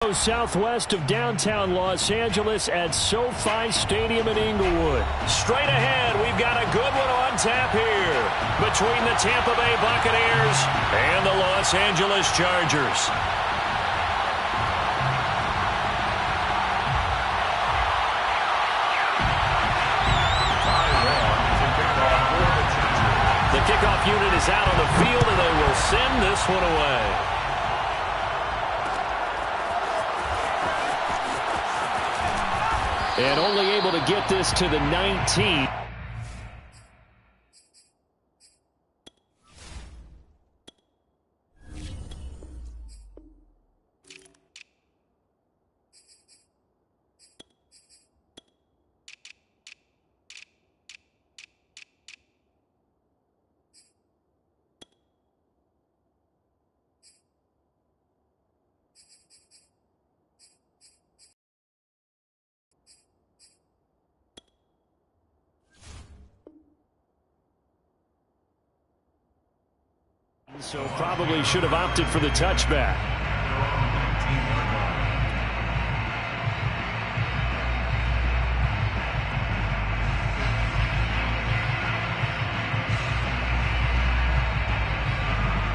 miles southwest of downtown Los Angeles at SoFi Stadium in Inglewood. Straight ahead, we've got a good one on tap here between the Tampa Bay Buccaneers and the Los Angeles Chargers. The kickoff unit is out on the field, and they will send this one away. And only able to get this to the 19. So probably should have opted for the touchback.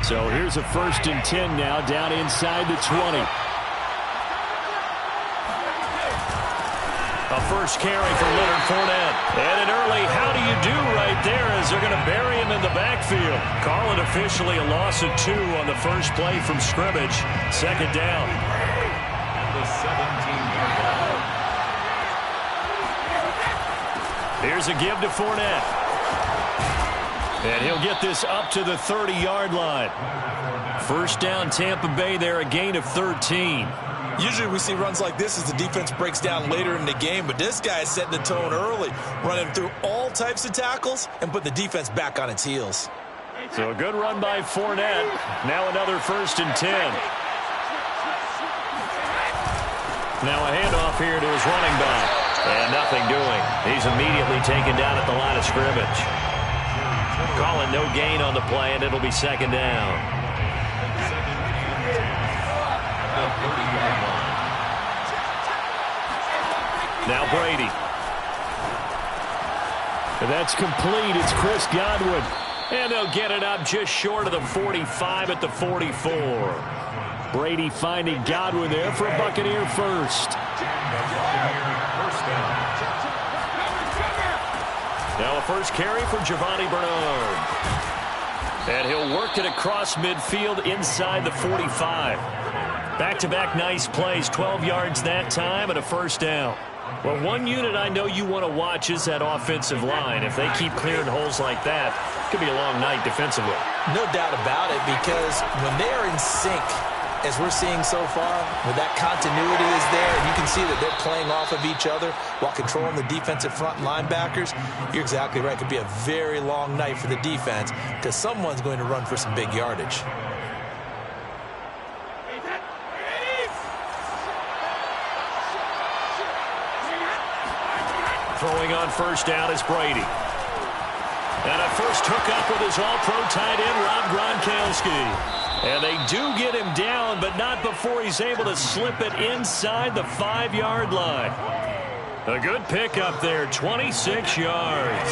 So here's a 1st and 10 now, down inside the 20. A first carry for Leonard Fournette. And an early how do you do right there as they're going to bury him in the backfield. Call it officially a loss of 2 on the first play from scrimmage. 2nd down. The 17-yard line. Here's a give to Fournette. And he'll get this up to the 30-yard line. 1st down Tampa Bay there, a gain of 13. Usually we see runs like this as the defense breaks down later in the game, but this guy is setting the tone early, running through all types of tackles and put the defense back on its heels. So a good run by Fournette. Now another 1st and 10. Now a handoff here to his running back. And nothing doing. He's immediately taken down at the line of scrimmage. Calling no gain on the play, and it'll be 2nd down. Now Brady. That's complete. It's Chris Godwin. And they'll get it up just short of the 45 at the 44. Brady finding Godwin there for a Buccaneer first. Now a first carry for Giovanni Bernard. And he'll work it across midfield inside the 45. Back-to-back nice plays, 12 yards that time and a 1st down. Well, one unit I know you want to watch is that offensive line. If they keep clearing holes like that, it could be a long night defensively. No doubt about it, because when they are in sync, as we're seeing so far, when that continuity is there, and you can see that they're playing off of each other while controlling the defensive front linebackers, you're exactly right. It could be a very long night for the defense because someone's going to run for some big yardage. Throwing on 1st down is Brady. And a first hookup with his all-pro tight end, Rob Gronkowski. And they do get him down, but not before he's able to slip it inside the 5-yard line. A good pickup there, 26 yards.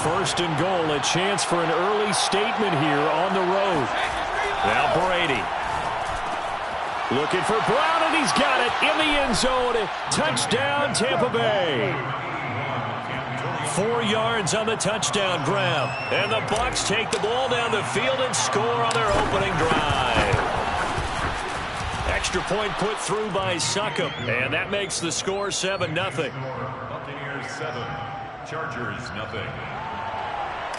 1st and goal, a chance for an early statement here on the road. Now Brady. Looking for Brown, and he's got it in the end zone. Touchdown, Tampa Bay. 4 yards on the touchdown grab. And the Bucs take the ball down the field and score on their opening drive. Extra point put through by Succop. And that makes the score 7-0. Buccaneers 7, Chargers 0.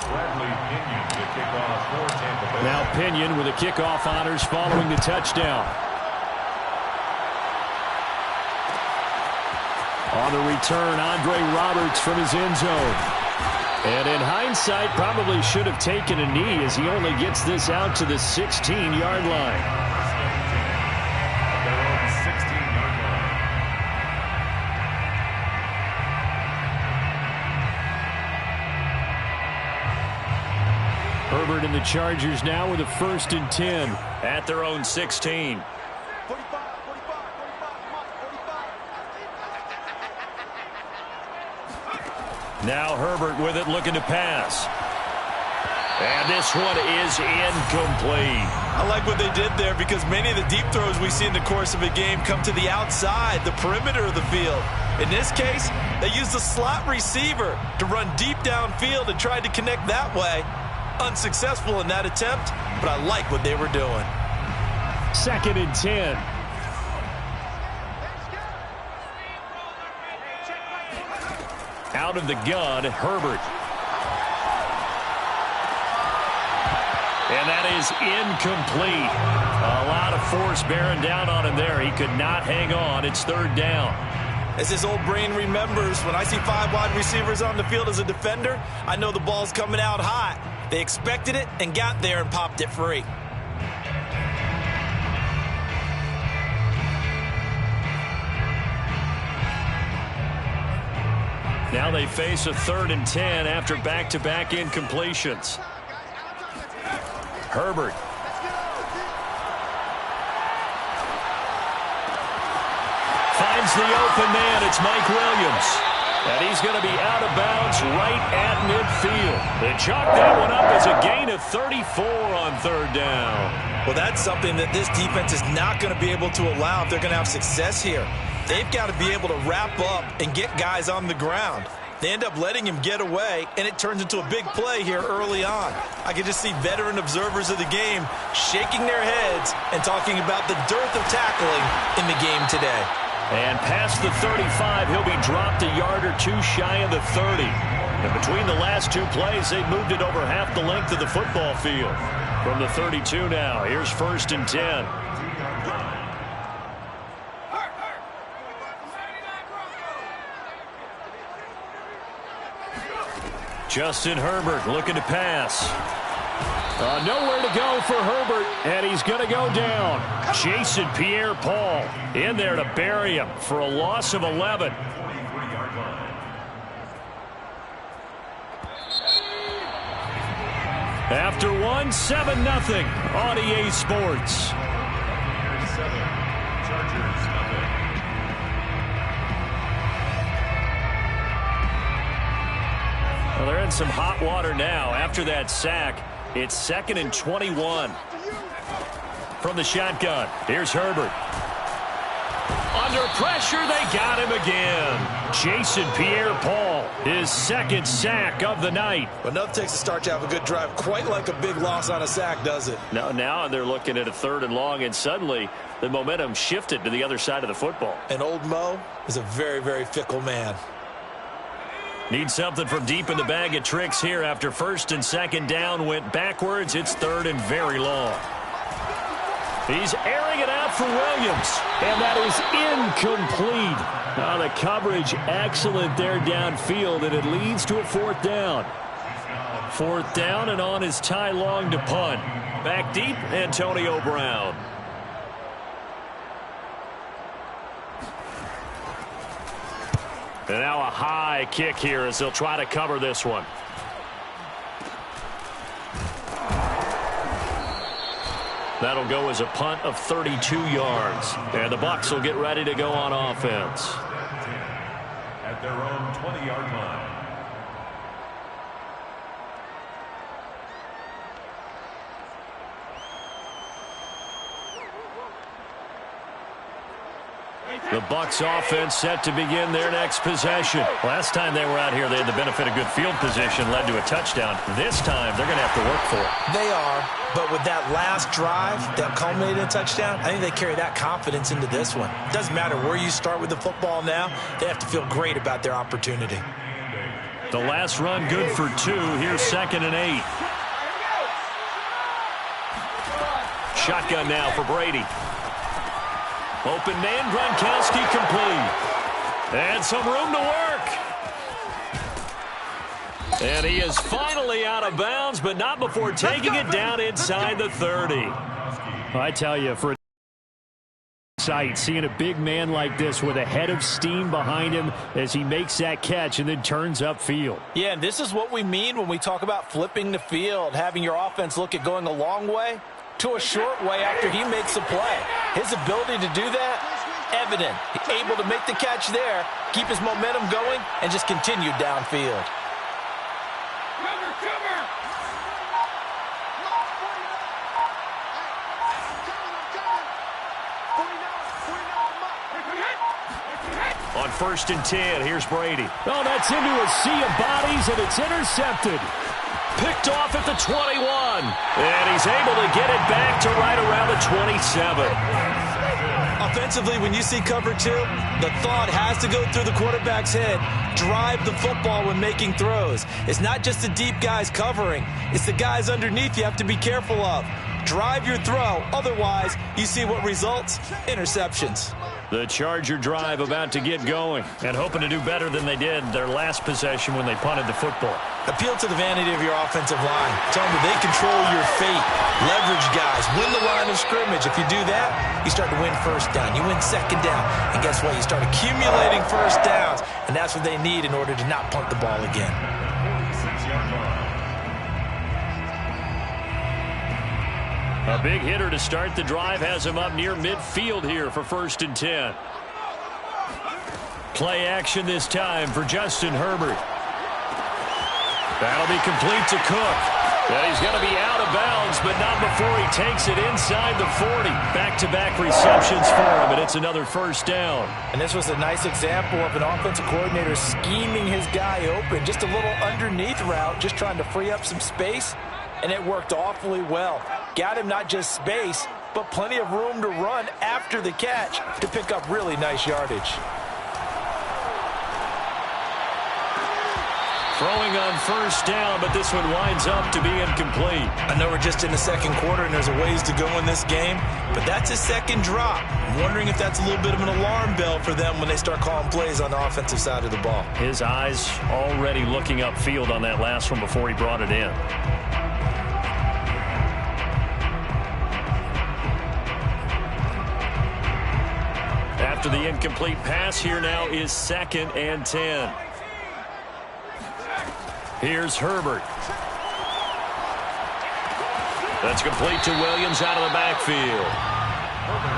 Bradley Pinion to kick off for Tampa Bay. Now Pinion with the kickoff honors following the touchdown. On the return, Andre Roberts from his end zone. And in hindsight, probably should have taken a knee as he only gets this out to the 16-yard line. Herbert and the Chargers now with a 1st and 10 at their own 16. Now Herbert with it, looking to pass. And this one is incomplete. I like what they did there because many of the deep throws we see in the course of a game come to the outside, the perimeter of the field. In this case, they used the slot receiver to run deep downfield and tried to connect that way. Unsuccessful in that attempt, but I like what they were doing. 2nd and 10. Out of the gun, Herbert. And that is incomplete. A lot of force bearing down on him there. He could not hang on. It's 3rd down. As his old brain remembers, when I see 5 wide receivers on the field as a defender, I know the ball's coming out hot. They expected it and got there and popped it free. Now they face a 3rd and 10 after back-to-back incompletions. Herbert. Finds the open man. It's Mike Williams. And he's going to be out of bounds right at midfield. They chalk that one up as a gain of 34 on 3rd down. Well, that's something that this defense is not going to be able to allow if they're going to have success here. They've got to be able to wrap up and get guys on the ground. They end up letting him get away, and it turns into a big play here early on. I can just see veteran observers of the game shaking their heads and talking about the dearth of tackling in the game today. And past the 35, he'll be dropped a yard or two shy of the 30. And between the last 2 plays, they've moved it over half the length of the football field. From the 32 now, here's 1st and 10. Justin Herbert looking to pass. Nowhere to go for Herbert, and he's going to go down. Jason Pierre-Paul in there to bury him for a loss of 11. After one, 7-0 on EA Sports. Chargers, nothing. Well, they're in some hot water now. After that sack, it's 2nd and 21. From the shotgun, here's Herbert. Under pressure, they got him again. Jason Pierre-Paul, his 2nd sack of the night. But enough takes a start to have a good drive. Quite like a big loss on a sack, does it? Now they're looking at a 3rd and long, and suddenly the momentum shifted to the other side of the football. And old Mo is a very, very fickle man. Need something from deep in the bag of tricks here after 1st and 2nd down went backwards. It's 3rd and very long. He's airing it out for Williams. And that is incomplete. The coverage excellent there downfield, and it leads to a 4th down. 4th down, and on is Ty Long to punt. Back deep, Antonio Brown. And now a high kick here as they'll try to cover this one. That'll go as a punt of 32 yards. And the Bucs will get ready to go on offense. At their own 20-yard line. The Bucs offense set to begin their next possession. Last time they were out here, they had the benefit of good field position, led to a touchdown. This time, they're going to have to work for it. They are, but with that last drive that culminated in a touchdown, I think they carry that confidence into this one. It doesn't matter where you start with the football now. They have to feel great about their opportunity. The last run good for 2. Here's 2nd and 8. Shotgun now for Brady. Open man, Gronkowski complete. And some room to work. And he is finally out of bounds, but not before taking it down inside the 30. I tell you, for a sight, seeing a big man like this with a head of steam behind him as he makes that catch and then turns upfield. Yeah, and this is what we mean when we talk about flipping the field, having your offense look at going a long way to a short way after he makes a play. His ability to do that, evident. Able to make the catch there, keep his momentum going, and just continue downfield. On 1st and 10, here's Brady. Oh, that's into a sea of bodies, and it's intercepted. Picked off at the 21. And he's able to get it back to right around the 27. Offensively, when you see cover 2, the thought has to go through the quarterback's head. Drive the football when making throws. It's not just the deep guys covering. It's the guys underneath you have to be careful of. Drive your throw. Otherwise, you see what results? Interceptions. The Charger drive about to get going and hoping to do better than they did their last possession when they punted the football. Appeal to the vanity of your offensive line. Tell them that they control your fate. Leverage guys. Win the line of scrimmage. If you do that, you start to win first down. You win second down. And guess what? You start accumulating first downs. And that's what they need in order to not punt the ball again. 46-yard line. A big hitter to start the drive has him up near midfield here for 1st and 10. Play action this time for Justin Herbert. That'll be complete to Cook. And he's going to be out of bounds, but not before he takes it inside the 40. Back-to-back receptions for him, and it's another first down. And this was a nice example of an offensive coordinator scheming his guy open. Just a little underneath route, just trying to free up some space, and it worked awfully well. Got him not just space, but plenty of room to run after the catch to pick up really nice yardage. Throwing on first down, but this one winds up to be incomplete. I know we're just in the second quarter and there's a ways to go in this game, but that's his second drop. I'm wondering if that's a little bit of an alarm bell for them when they start calling plays on the offensive side of the ball. His eyes already looking upfield on that last one before he brought it in. After the incomplete pass, here now is 2nd and 10. Here's Herbert. That's complete to Williams out of the backfield.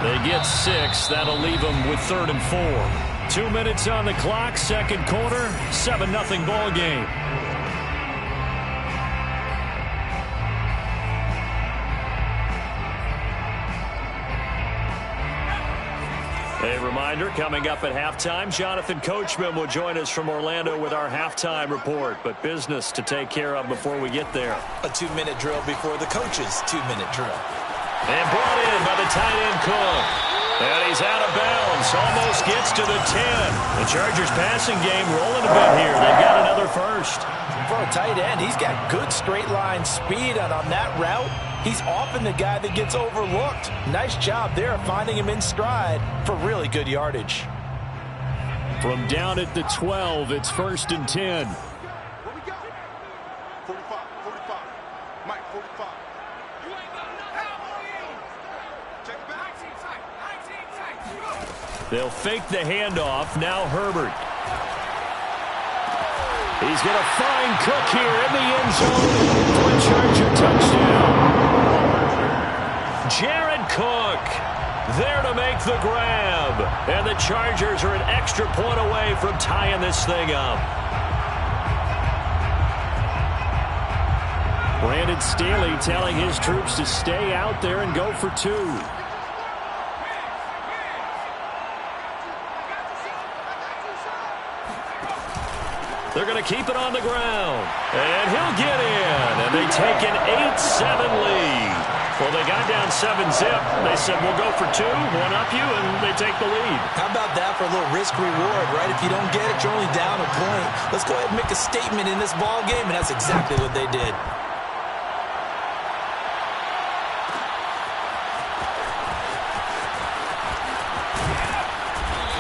They get 6. That'll leave them with 3rd and 4. 2 minutes on the clock, second quarter, 7-0 ball game. A reminder, coming up at halftime, Jonathan Coachman will join us from Orlando with our halftime report. But business to take care of before we get there. A 2-minute drill before the coach's 2-minute drill. And brought in by the tight end Cook. And he's out of bounds. Almost gets to the 10. The Chargers passing game rolling a bit here. They've got another first. For a tight end, he's got good straight line speed, and on that route, he's often the guy that gets overlooked. Nice job there finding him in stride for really good yardage. From down at the 12, it's 1st and 10. What we got? 45, 45. Mike, 45. You ain't got nothing. Check it back. 19 tight. They'll fake the handoff. Now Herbert. He's going to find Cook here in the end zone for a Charger touchdown. Jared Cook there to make the grab. And the Chargers are an extra point away from tying this thing up. Brandon Staley telling his troops to stay out there and go for 2. They're going to keep it on the ground. And he'll get in. And they take an 8-7 lead. Well, they got down 7-zip. They said, we'll go for 2, one up you, and they take the lead. How about that for a little risk-reward, right? If you don't get it, you're only down a point. Let's go ahead and make a statement in this ball game, and that's exactly what they did.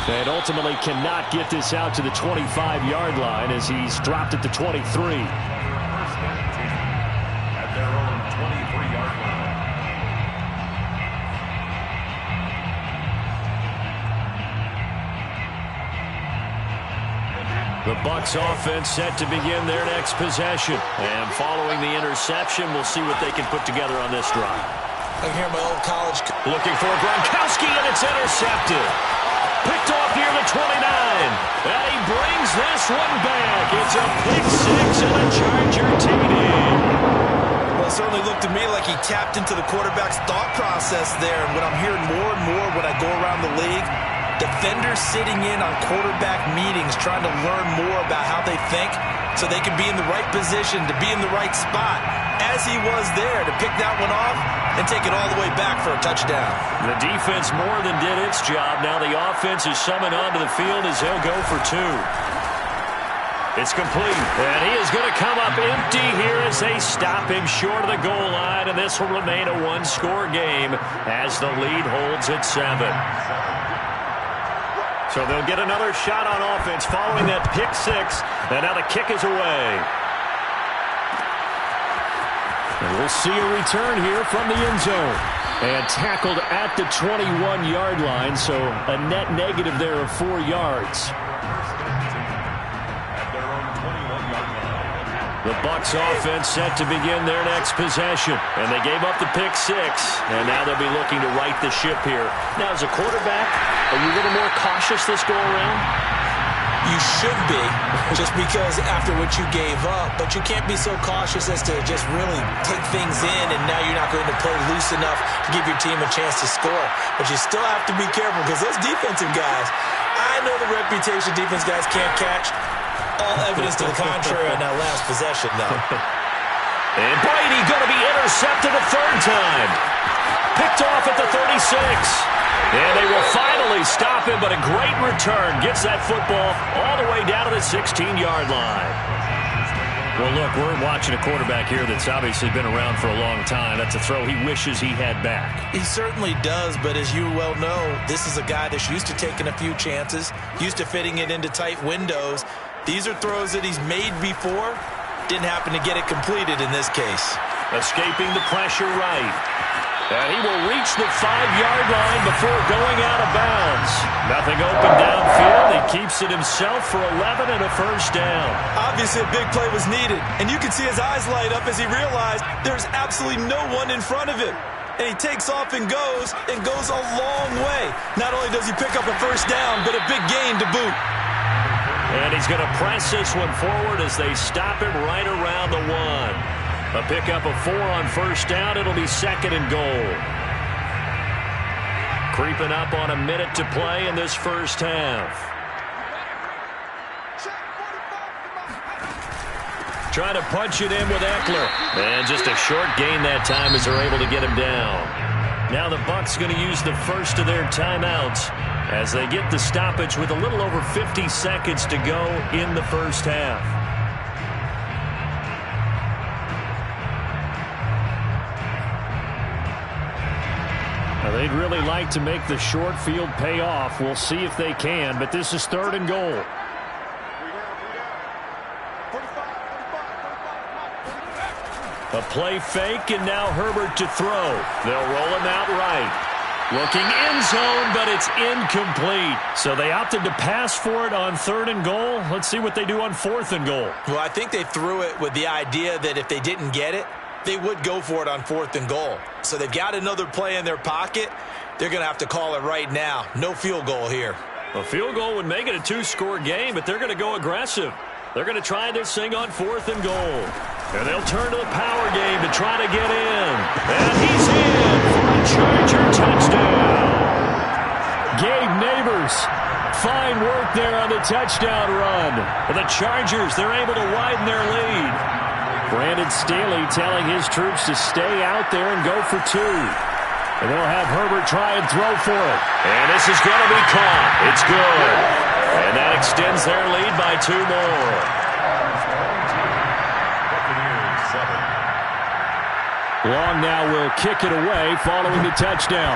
And ultimately cannot get this out to the 25-yard line as he's dropped at the 23. First and 10 at their own 23-yard line. The Bucs offense set to begin their next possession. And following the interception, we'll see what they can put together on this drive. I can hear my old college. Looking for Gronkowski, and it's intercepted. Picked off near the 29. And he brings this one back. It's a pick 6 and a Charger TD. Well, it certainly looked to me like he tapped into the quarterback's thought process there. And what I'm hearing more and more when I go around the league, Defenders sitting in on quarterback meetings trying to learn more about how they think so they can be in the right position to be in the right spot, as he was there to pick that one off and take it all the way back for a touchdown. The defense more than did its job. Now the offense is summoned onto the field as he'll go for 2. It's complete, and he is going to come up empty here as they stop him short of the goal line, and this will remain a one-score game as the lead holds at 7. So they'll get another shot on offense following that pick 6, and now the kick is away. And we'll see a return here from the end zone. And tackled at the 21-yard line, so a net negative there of 4 yards. The Bucs offense set to begin their next possession. And they gave up the pick 6. And now they'll be looking to right the ship here. Now, as a quarterback, are you a little more cautious this go around? You should be, just because after what you gave up. But you can't be so cautious as to just really take things in, and now you're not going to play loose enough to give your team a chance to score. But you still have to be careful because those defensive guys, I know the reputation defense guys can't catch. All evidence to the contrary on that last possession, though. And Brady going to be intercepted a 3rd time. Picked off at the 36. And they will finally stop him, but a great return. Gets that football all the way down to the 16-yard line. Well, look, we're watching a quarterback here that's obviously been around for a long time. That's a throw he wishes he had back. He certainly does, but as you well know, this is a guy that's used to taking a few chances, used to fitting it into tight windows. These are throws that he's made before. Didn't happen to get it completed in this case. Escaping the pressure right. And he will reach the 5-yard line before going out of bounds. Nothing open downfield. He keeps it himself for 11 and a 1st down. Obviously, a big play was needed. And you can see his eyes light up as he realized there's absolutely no one in front of him. And he takes off and goes a long way. Not only does he pick up a 1st down, but a big gain to boot. And he's going to press this one forward as they stop him right around the 1. A pickup of 4 on 1st down. It'll be 2nd and goal. Creeping up on a minute to play in this 1st half. Trying to punch it in with Eckler. And just a short gain that time as they're able to get him down. Now the Bucs going to use the first of their timeouts as they get the stoppage with a little over 50 seconds to go in the 1st half. Now they'd really like to make the short field pay off. We'll see if they can, but this is 3rd and goal. A play fake, and now Herbert to throw. They'll roll him out right. Looking end zone, but it's incomplete. So they opted to pass for it on 3rd and goal. Let's see what they do on 4th and goal. Well, I think they threw it with the idea that if they didn't get it, they would go for it on 4th and goal. So they've got another play in their pocket. They're going to have to call it right now. No field goal here. A field goal would make it a 2-score game, but they're going to go aggressive. They're going to try this thing on 4th and goal. And they'll turn to the power game to try to get in. And he's in for a Charger touchdown. Gabe Neighbors, fine work there on the touchdown run. For the Chargers, they're able to widen their lead. Brandon Staley telling his troops to stay out there and go for 2. And they'll have Herbert try and throw for it. And this is going to be caught. It's good. And that extends their lead by 2 more. Long now will kick it away following the touchdown.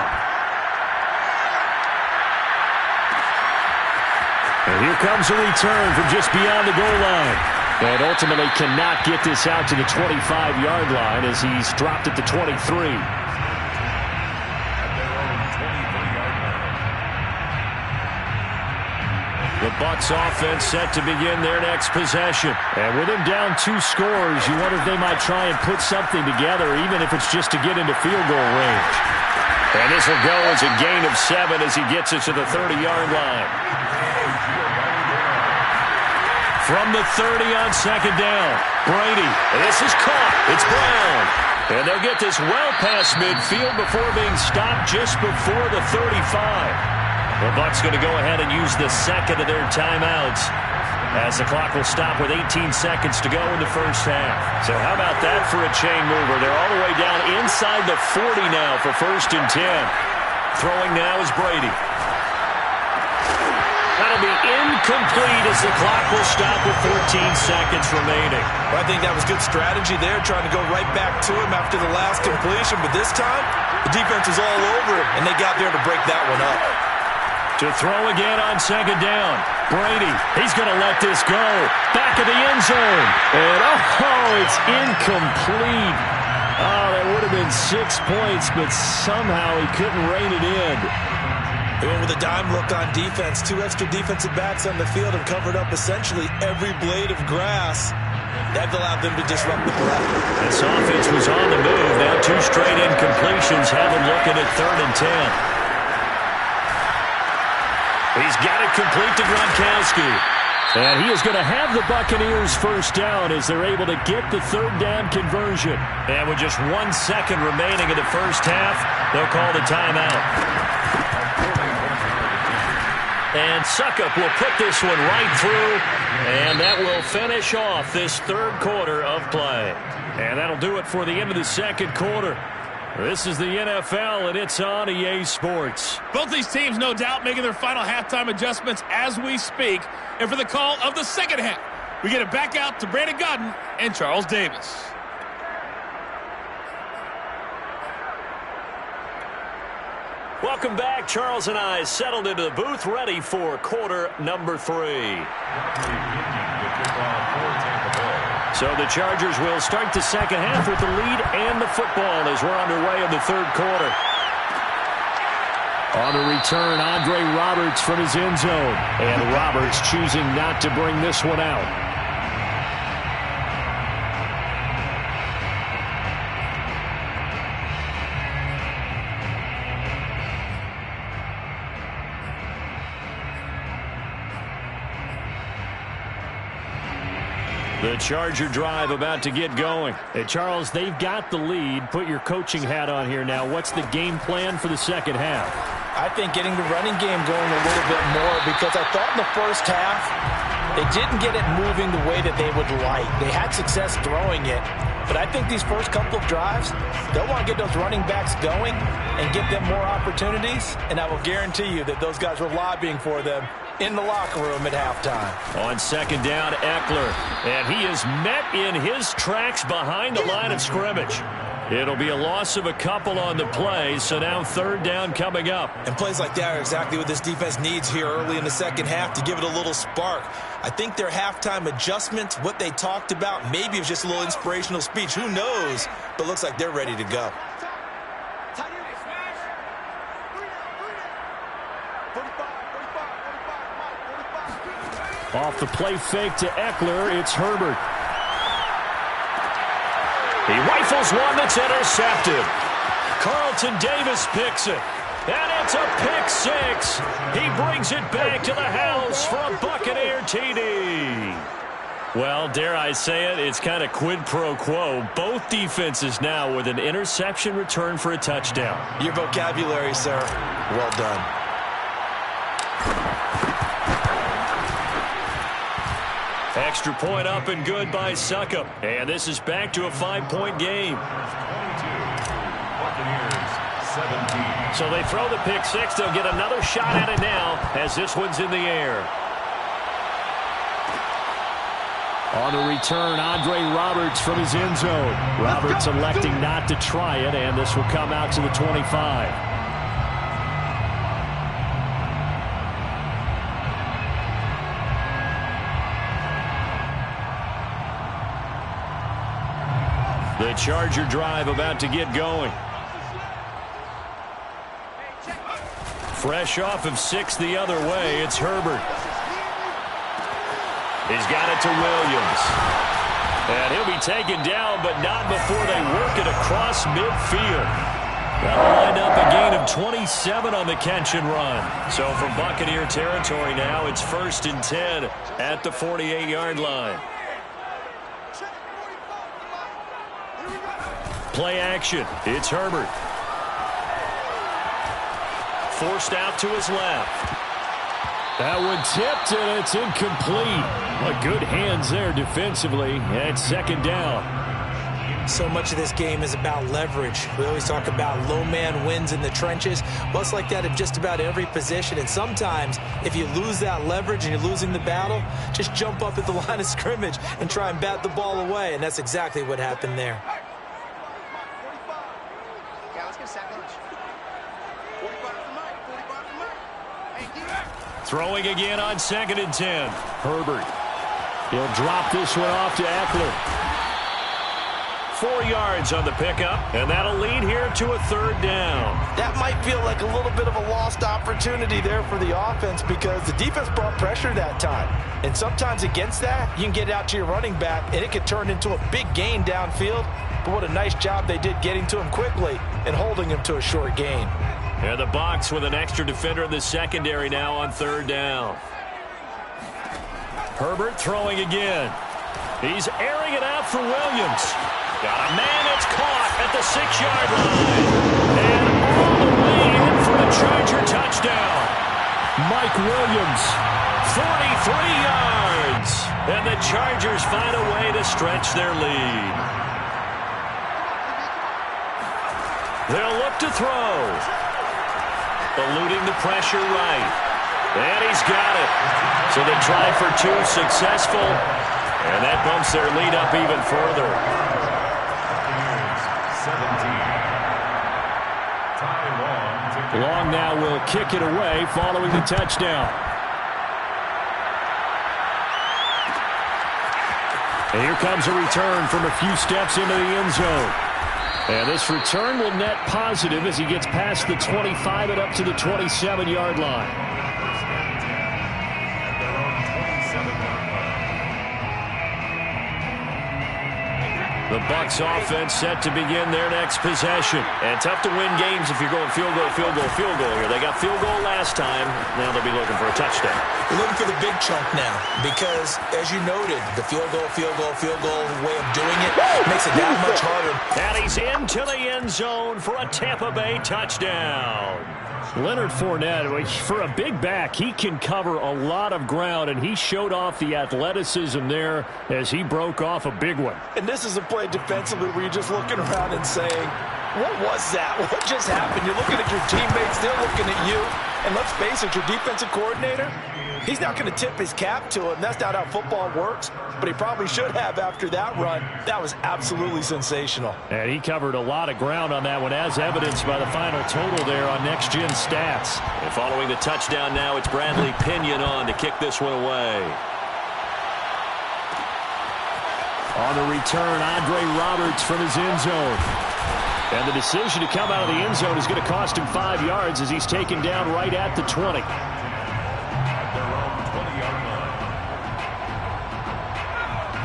And here comes a return from just beyond the goal line. And ultimately cannot get this out to the 25-yard line as he's dropped at the 23. The Bucs offense set to begin their next possession. And with him down 2 scores, you wonder if they might try and put something together, even if it's just to get into field goal range. And this will go as a gain of 7 as he gets it to the 30-yard line. From the 30 on 2nd down, Brady. And this is caught. It's Brown. And they'll get this well past midfield before being stopped just before the 35. The Bucs going to go ahead and use the second of their timeouts, as the clock will stop with 18 seconds to go in the first half. So how about that for a chain mover? They're all the way down inside the 40 now for 1st and 10. Throwing now is Brady. That'll be incomplete as the clock will stop with 14 seconds remaining. Well, I think that was good strategy there, trying to go right back to him after the last completion. But this time, the defense was all over him, and they got there to break that one up. To throw again on 2nd down. Brady, he's going to let this go. Back of the end zone. And, it's incomplete. Oh, that would have been 6 points, but somehow he couldn't rein it in. They went with a dime look on defense. 2 extra defensive backs on the field and covered up essentially every blade of grass. That allowed them to disrupt the play. This offense was on the move. Now 2 straight incompletions have them looking at 3rd and 10. He's got it complete to Gronkowski. And he is going to have the Buccaneers first down as they're able to get the 3rd down conversion. And with just 1 second remaining in the first half, they'll call the timeout. And Succop will put this one right through, and that will finish off this 3rd quarter of play. And that'll do it for the end of the 2nd quarter. This is the NFL, and it's on EA Sports. Both these teams, no doubt, making their final halftime adjustments as we speak. And for the call of the 2nd half, we get it back out to Brandon Gaudin and Charles Davis. Welcome back. Charles and I settled into the booth, ready for quarter number 3. So the Chargers will start the 2nd half with the lead and the football as we're underway in the 3rd quarter. On the return, Andre Roberts from his end zone. And Roberts choosing not to bring this one out. The Charger drive about to get going. Hey, Charles, they've got the lead. Put your coaching hat on here now. What's the game plan for the 2nd half? I think getting the running game going a little bit more, because I thought in the first half they didn't get it moving the way that they would like. They had success throwing it, but I think these first couple of drives, they'll want to get those running backs going and give them more opportunities, and I will guarantee you that those guys were lobbying for them in the locker room at halftime. On 2nd down, Eckler, and he is met in his tracks behind the line of scrimmage. It'll be a loss of a couple on the play, so now 3rd down coming up. And plays like that are exactly what this defense needs here early in the 2nd half to give it a little spark. I think their halftime adjustments, what they talked about, maybe it was just a little inspirational speech. Who knows? But looks like they're ready to go. Off the play fake to Eckler, it's Herbert. He rifles one that's intercepted. Carlton Davis picks it. And it's a pick 6. He brings it back to the house for a Buccaneer TD. Well, dare I say it, it's kind of quid pro quo. Both defenses now with an interception return for a touchdown. Your vocabulary, sir. Well done. Extra point up and good by Succop. And this is back to a 5-point game. 22, Buccaneers 17. So they throw the pick 6. They'll get another shot at it now as this one's in the air. On the return, Andre Roberts from his end zone. Roberts electing not to try it, and this will come out to the 25. The Charger drive about to get going. Fresh off of 6 the other way, it's Herbert. He's got it to Williams. And he'll be taken down, but not before they work it across midfield. That'll wind up a gain of 27 on the catch and run. So from Buccaneer territory now, it's 1st and 10 at the 48-yard line. Play action. It's Herbert. forced out to his left. That one tipped, and it's incomplete. Well, good hands there defensively at second down. So much of this game is about leverage. We always talk about low man wins in the trenches. Well, it's like that in just about every position. And sometimes, if you lose that leverage and you're losing the battle, just jump up at the line of scrimmage and try and bat the ball away. And that's exactly what happened there. Throwing again on 2nd and 10. Herbert. He'll drop this one off to Eckler. 4 yards on the pickup, and that'll lead here to a 3rd down. That might feel like a little bit of a lost opportunity there for the offense because the defense brought pressure that time. And sometimes against that, you can get out to your running back, and it could turn into a big gain downfield. But what a nice job they did getting to him quickly and holding him to a short gain. And the Bucs with an extra defender in the secondary now on 3rd down. Herbert throwing again. He's airing it out for Williams. Got a man that's caught at the 6-yard line. And all the way in for a Charger touchdown. Mike Williams. 43 yards. And the Chargers find a way to stretch their lead. They'll look to throw. Eluding the pressure right. And he's got it. So the try for 2 successful. And that bumps their lead up even further. 17. Long now will kick it away following the touchdown. And here comes a return from a few steps into the end zone. And this return will net positive as he gets past the 25 and up to the 27-yard line. The Bucs offense set to begin their next possession. And tough to win games if you're going field goal, field goal, field goal here. They got field goal last time. Now they'll be looking for a touchdown. We're looking for the big chunk now because, as you noted, the field goal way of doing it makes it that much harder. And he's into the end zone for a Tampa Bay touchdown. Leonard Fournette, for a big back, he can cover a lot of ground, and he showed off the athleticism there as he broke off a big one. And this is a play defensively where you're just looking around and saying, what was that? What just happened? You're looking at your teammates, they're looking at you. And let's face it, your defensive coordinator, he's not going to tip his cap to him. That's not how football works, but he probably should have after that run. That was absolutely sensational. And he covered a lot of ground on that one, as evidenced by the final total there on Next Gen Stats. And following the touchdown now, it's Bradley Pinion on to kick this one away. On the return, Andre Roberts from his end zone. And the decision to come out of the end zone is going to cost him 5 yards as he's taken down right at the 20.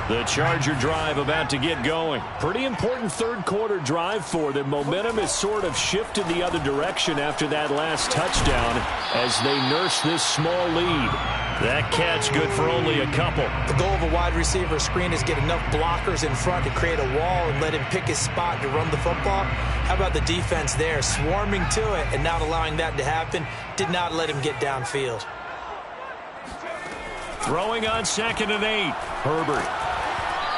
The Charger drive about to get going. Pretty important third quarter drive for them. Momentum has sort of shifted the other direction after that last touchdown as they nurse this small lead. That catch good for only a couple. The goal of a wide receiver screen is get enough blockers in front to create a wall and let him pick his spot to run the football. How about the defense there, swarming to it and not allowing that to happen? Did not let him get downfield. Throwing on 2nd and 8. Herbert.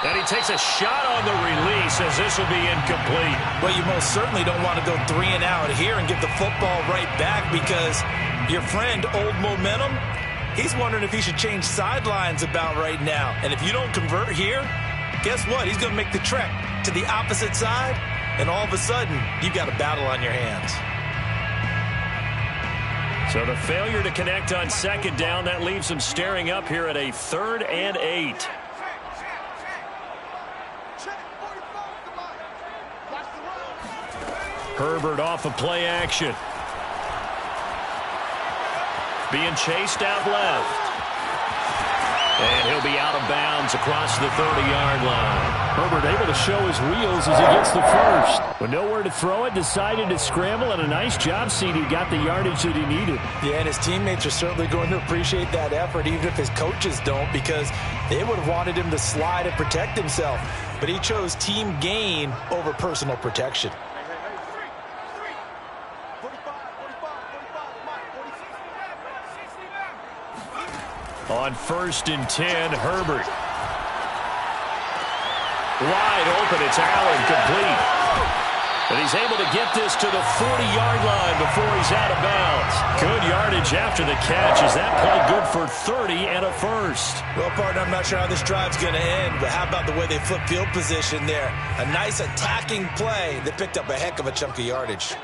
And he takes a shot on the release as this will be incomplete. Well, you most certainly don't want to go 3 and out here and give the football right back because your friend, Old Momentum, he's wondering if he should change sidelines about right now. And if you don't convert here, guess what? He's going to make the trek to the opposite side, and all of a sudden, you've got a battle on your hands. So the failure to connect on 2nd down, that leaves him staring up here at a 3rd and 8. Herbert off of play action. Being chased out left. And he'll be out of bounds across the 30-yard line. Herbert able to show his wheels as he gets the first. But nowhere to throw it, decided to scramble, and a nice job, CD. Got the yardage that he needed. Yeah, and his teammates are certainly going to appreciate that effort, even if his coaches don't, because they would have wanted him to slide and protect himself. But he chose team gain over personal protection. On 1st and 10, Herbert. Wide open, it's Allen, complete. And he's able to get this to the 40-yard line before he's out of bounds. Good yardage after the catch. Is that play good for 30 and a first? Well, partner, I'm not sure how this drive's going to end, but how about the way they flip field position there? A nice attacking play that picked up a heck of a chunk of yardage.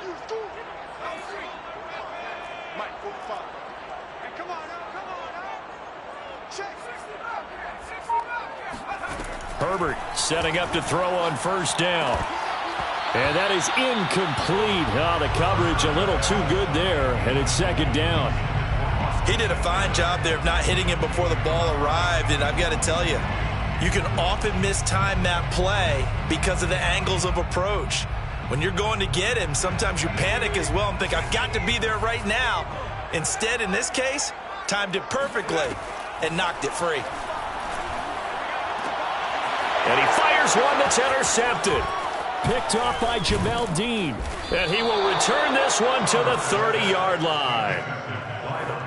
Herbert setting up to throw on 1st down. And that is incomplete. Oh, the coverage a little too good there, and it's 2nd down. He did a fine job there of not hitting him before the ball arrived, and I've got to tell you, you can often mistime that play because of the angles of approach. When you're going to get him, sometimes you panic as well and think, I've got to be there right now. Instead, in this case, timed it perfectly and knocked it free. And he fires one that's intercepted. Picked off by Jamel Dean. And he will return this one to the 30-yard line.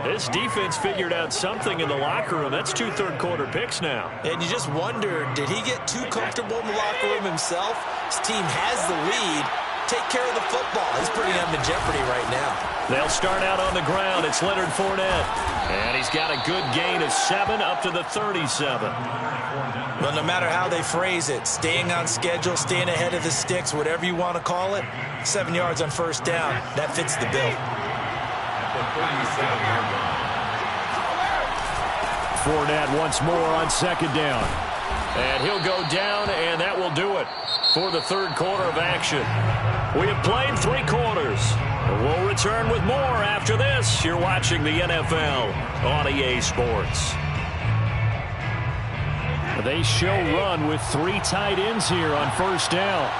This defense figured out something in the locker room. That's 2 third-quarter picks now. And you just wonder, did he get too comfortable in the locker room himself? His team has the lead. Take care of the football. He's putting them in jeopardy right now. They'll start out on the ground. It's Leonard Fournette. And he's got a good gain of 7 up to the 37. Well, no matter how they phrase it, staying on schedule, staying ahead of the sticks, whatever you want to call it, 7 yards on 1st down, that fits the bill. Fournette once more on 2nd down. And he'll go down, and that will do it for the 3rd quarter of action. We have played 3 quarters. We'll return with more after this. You're watching the NFL on EA Sports. They show run with 3 tight ends here on 1st down.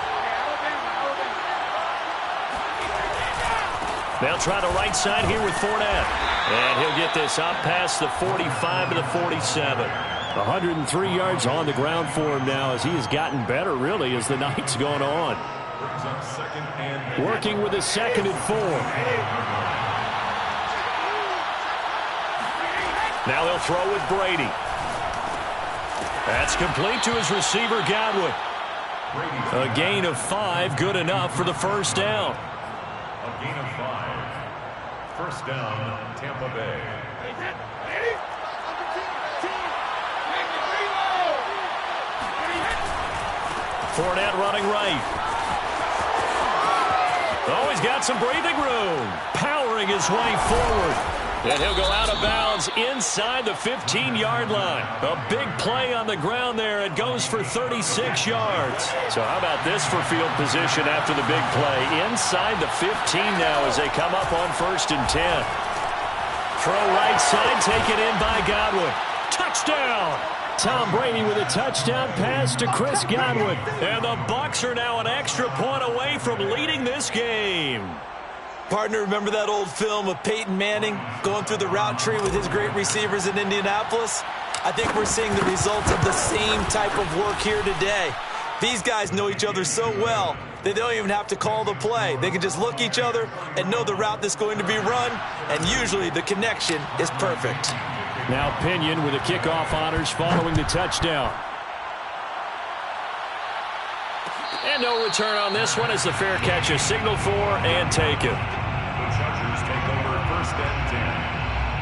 They'll try the right side here with Fournette. And he'll get this up past the 45 to the 47. 103 yards on the ground for him now as he has gotten better, really, as the night's gone on. Working with a 2nd and 4. Now they'll throw with Brady. That's complete to his receiver, Godwin. A gain of 5, good enough for the 1st down. A gain of 5. 1st down, Tampa Bay. Fournette running right. Oh, he's got some breathing room. Powering his way forward. And he'll go out of bounds inside the 15-yard line. A big play on the ground there. It goes for 36 yards. So how about this for field position after the big play? Inside the 15 now as they come up on 1st and 10. Throw right side, taken in by Godwin. Touchdown! Tom Brady with a touchdown pass to Chris Godwin. And the Bucs are now an extra point away from leading this game. Partner, remember that old film of Peyton Manning going through the route tree with his great receivers in Indianapolis? I think we're seeing the results of the same type of work here today. These guys know each other so well that they don't even have to call the play. They can just look each other and know the route that's going to be run, and usually the connection is perfect. Now Pinion with the kickoff honors following the touchdown. And no return on this one as the fair catch is signaled for and taken. The Chargers take over 1st and 10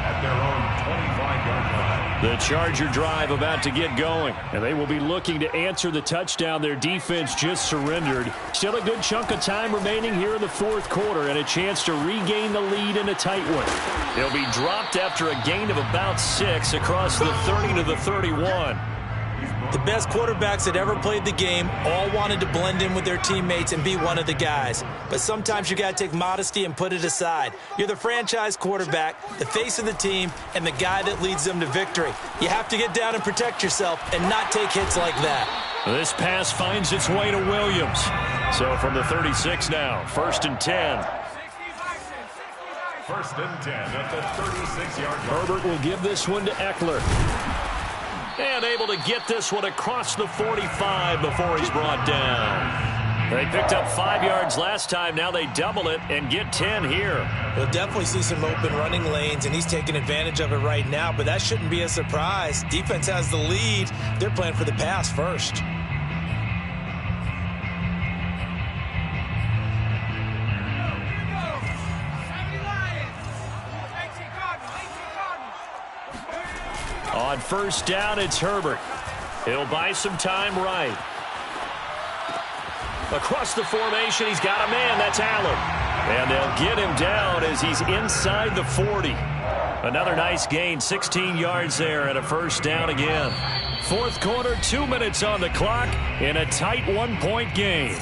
at their own 25-yard line. The Charger drive about to get going, and they will be looking to answer the touchdown their defense just surrendered. Still a good chunk of time remaining here in the 4th quarter and a chance to regain the lead in a tight one. They'll be dropped after a gain of about 6 across the 30 to the 31. The best quarterbacks that ever played the game all wanted to blend in with their teammates and be one of the guys. But sometimes you got to take modesty and put it aside. You're the franchise quarterback, the face of the team, and the guy that leads them to victory. You have to get down and protect yourself and not take hits like that. This pass finds its way to Williams. So from the 36 now, 1st and 10. 1st and 10 at the 36-yard line. Herbert will give this one to Eckler. And able to get this one across the 45 before he's brought down. They picked up 5 yards last time. Now they double it and get 10 here. We'll definitely see some open running lanes, and he's taking advantage of it right now, but that shouldn't be a surprise. Defense has the lead. They're playing for the pass first. On first down, it's Herbert. He'll buy some time right. Across the formation, he's got a man. That's Allen. And they'll get him down as he's inside the 40. Another nice gain, 16 yards there and a first down again. Fourth quarter, 2 minutes on the clock in a tight 1-point game.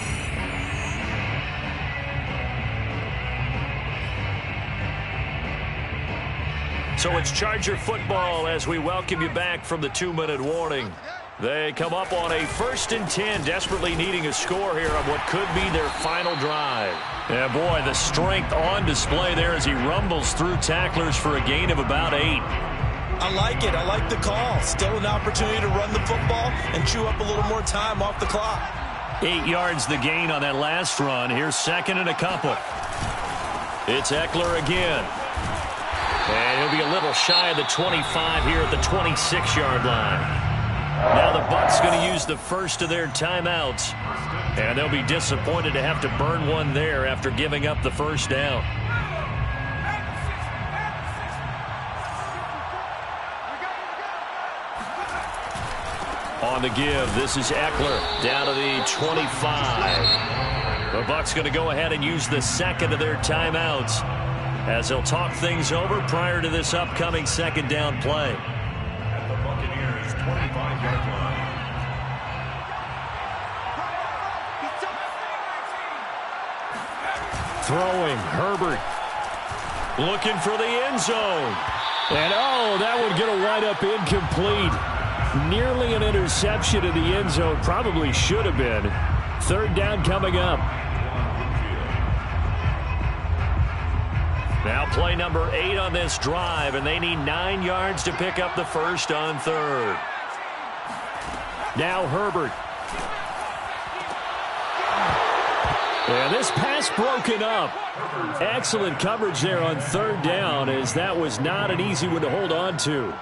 So it's Charger football as we welcome you back from the 2-minute warning. They come up on a 1st and 10, desperately needing a score here on what could be their final drive. Yeah, boy, the strength on display there as he rumbles through tacklers for a gain of about 8. I like it. I like the call. Still an opportunity to run the football and chew up a little more time off the clock. 8 yards the gain on that last run. Here's 2nd and a couple. It's Eckler again. And he'll be a little shy of the 25 here at the 26-yard line. Now the Bucs going to use the first of their timeouts. And they'll be disappointed to have to burn one there after giving up the first down. On the give, this is Eckler down to the 25. The Bucs going to go ahead and use the second of their timeouts as they'll talk things over prior to this upcoming second down play. At the Buccaneers' 25-yard line. Throwing, Herbert. Looking for the end zone. And, oh, that would get a wind up incomplete. Nearly an interception in the end zone. Probably should have been. Third down coming up. Now play number 8 on this drive, and they need 9 yards to pick up the first on third. Now Herbert. And this pass broken up. Excellent coverage there on third down, as that was not an easy one to hold on to.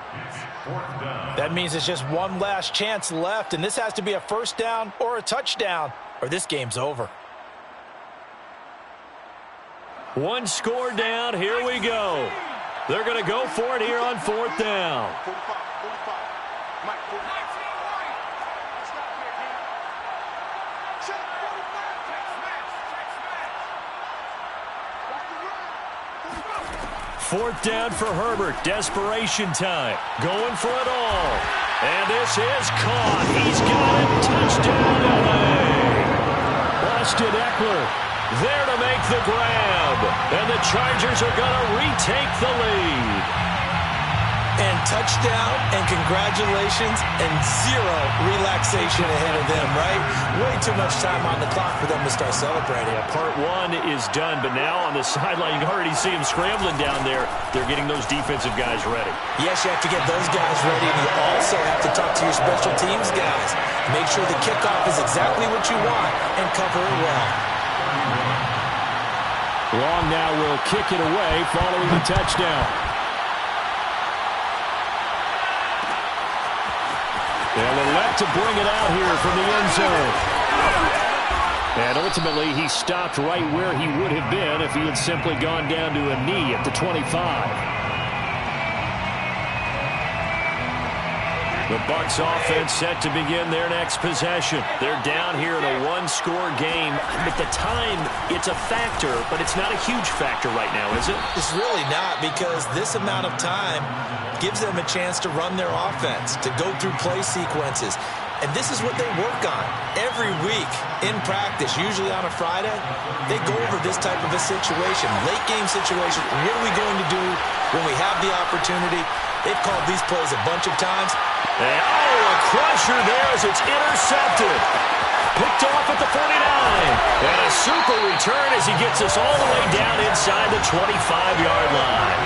That means it's just one last chance left, and this has to be a first down or a touchdown, or this game's over. One score down. Here we go. They're going to go for it here on fourth down. 45. Mike, 45. Fourth down for Herbert. Desperation time. Going for it all. And this is caught. He's got it. Touchdown, LA. Austin Eckler there to make the grab. And the Chargers are going to retake the lead. And touchdown, and congratulations, and zero relaxation ahead of them, right? Way too much time on the clock for them to start celebrating. Yeah, part one is done, but now on the sideline, you can already see them scrambling down there. They're getting those defensive guys ready. Yes, you have to get those guys ready, and you also have to talk to your special teams guys. Make sure the kickoff is exactly what you want, and cover it well. Long now will kick it away following the touchdown. And they'll elect to bring it out here from the end zone. And ultimately, he stopped right where he would have been if he had simply gone down to a knee at the 25. The Bucs offense set to begin their next possession. They're down here in a one-score game. At the time, it's a factor, but it's not a huge factor right now, is it? It's really not, because this amount of time gives them a chance to run their offense, to go through play sequences. And this is what they work on every week in practice, usually on a Friday. They go over this type of a situation, late-game situation. What are we going to do when we have the opportunity? They've called these plays a bunch of times. And, a crusher there as it's intercepted. Picked off at the 49. And a super return as he gets us all the way down inside the 25-yard line.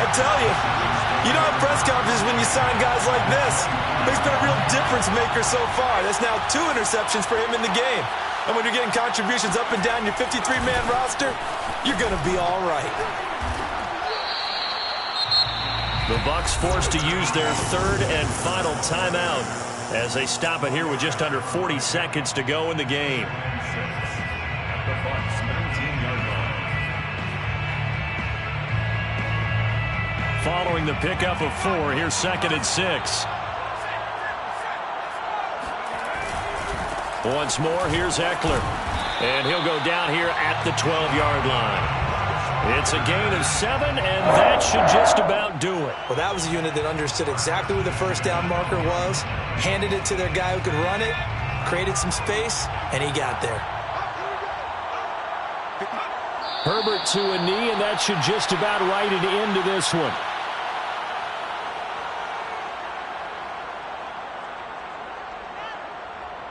I tell you, you don't have press conferences when you sign guys like this. He's been a real difference maker so far. That's now 2 interceptions for him in the game. And when you're getting contributions up and down your 53-man roster, you're going to be all right. The Bucs forced to use their 3rd and final timeout as they stop it here with just under 40 seconds to go in the game. At the Bucs 19-yard line. Following the pickup of 4, here's 2nd and 6. Once more, here's Eckler. And he'll go down here at the 12-yard line. It's a gain of 7, and that should just about do it. Well, that was a unit that understood exactly where the first down marker was, handed it to their guy who could run it, created some space, and he got there. Herbert to a knee, and that should just about write an end to this one.